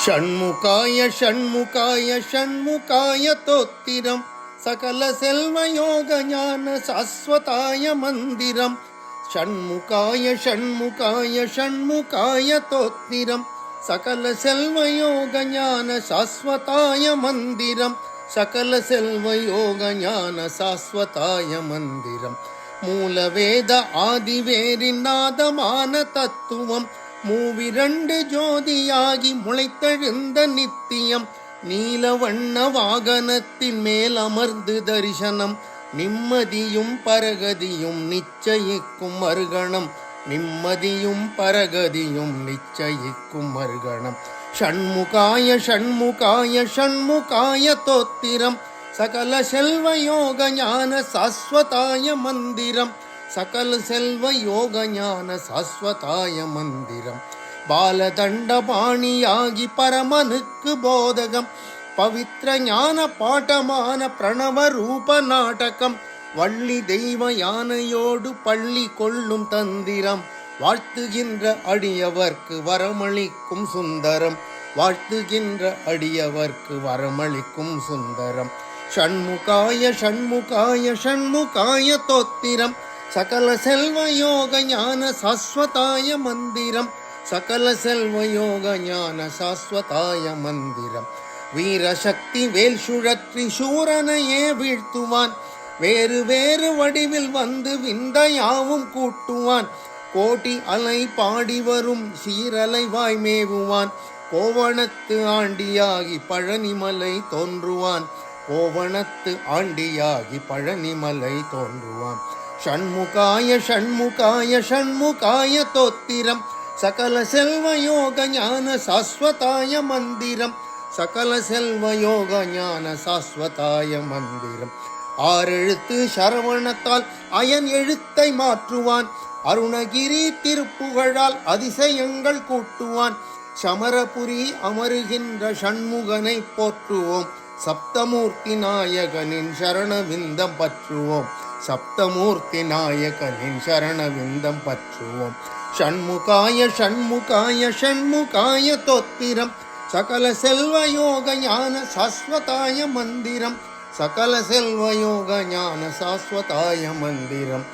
ஷண்முகாய ஷண்முகாய ஷண்முகாய தோத்திரம் சகல செல்வ யோக ஞான சாஸ்வதாய மந்திரம். ஷண்முகாய ஷண்முகாய ஷண்முகாய தோத்திரம் சகல செல்வ யோக ஞான சாஸ்வதாய மந்திரம். சகல செல்வ யோக ஞான சாஸ்வதாய மந்திரம். மூலவேத ஆதிவேரின் நாதமான தத்துவம் மூவிரண்டு ஜோதியாகி முளைத்தெழுந்த நித்தியம். நீலவண்ண வாகனத்தின் மேல் அமர்ந்து தரிசனம். நிம்மதியும் பரகதியும் நிச்சயிக்கும் மறுகணம். நிம்மதியும் பரகதியும் நிச்சயிக்கும் மறுகணம். ஷண்முகாய ஷண்முகாய ஷண்முகாய தோத்திரம் சகல செல்வ யோக ஞான சாஸ்வதாய மந்திரம். சகல செல்வ யோக ஞான சாஸ்வதாய மந்திரம். பாலதண்டபாணியாகி பரமனுக்கு போதகம். பவித்ர ஞான பாட்டமான பிரணவ ரூப நாடகம். வள்ளி தெய்வ யானையோடு பள்ளி கொள்ளும் தந்திரம். வாழ்த்துகின்ற அடியவர்க்கு வரமளிக்கும் சுந்தரம். வாழ்த்துகின்ற அடியவர்க்கு வரமளிக்கும் சுந்தரம். ஷண்முகாய ஷண்முகாய ஷண்முகாய தோத்திரம் சகல செல்வ யோக ஞான சாஸ்வதாய மந்திரம். சகல செல்வ யோக ஞான சாஸ்வதாய மந்திரம். வீரசக்தி வேல் சுழற்றி சூரனையே வீழ்த்துவான். வேறு வேறு வடிவில் வந்து விந்தையாவும் கூட்டுவான். கோட்டி அலை பாடி வரும் சீரலை வாய்மேவுவான். கோவணத்து ஆண்டியாகி பழனிமலை தோன்றுவான். கோவணத்து ஆண்டியாகி பழனிமலை தோன்றுவான். ஷண்முகாய ஷண்முகாய ஷண்முகாய தோத்திரம் சகல செல்வ யோக ஞான சாஸ்வதாய மந்திரம். சகல செல்வ யோக ஞான சாஸ்வதாய மந்திரம். ஆறெழுத்து சரவணத்தால் அயன் எழுத்தை மாற்றுவான். அருணகிரி திருப்புகழால் அதிசயங்கள் கூட்டுவான். சமரபுரி அமருகின்ற ஷண்முகனை போற்றுவோம். சப்தமூர்த்தி நாயகனின் சரணவிந்தம் பற்றுவோம். சப்தமூர்த்தி நாயகனின் சரணவிந்தம் பற்றுவோம். ஷண்முகாய ஷண்முகாய ஷண்முகாய தோத்திரம் சகல செல்வ யோக ஞான சாஸ்வதாய மந்திரம். சகல செல்வ யோக ஞான சாஸ்வதாய மந்திரம்.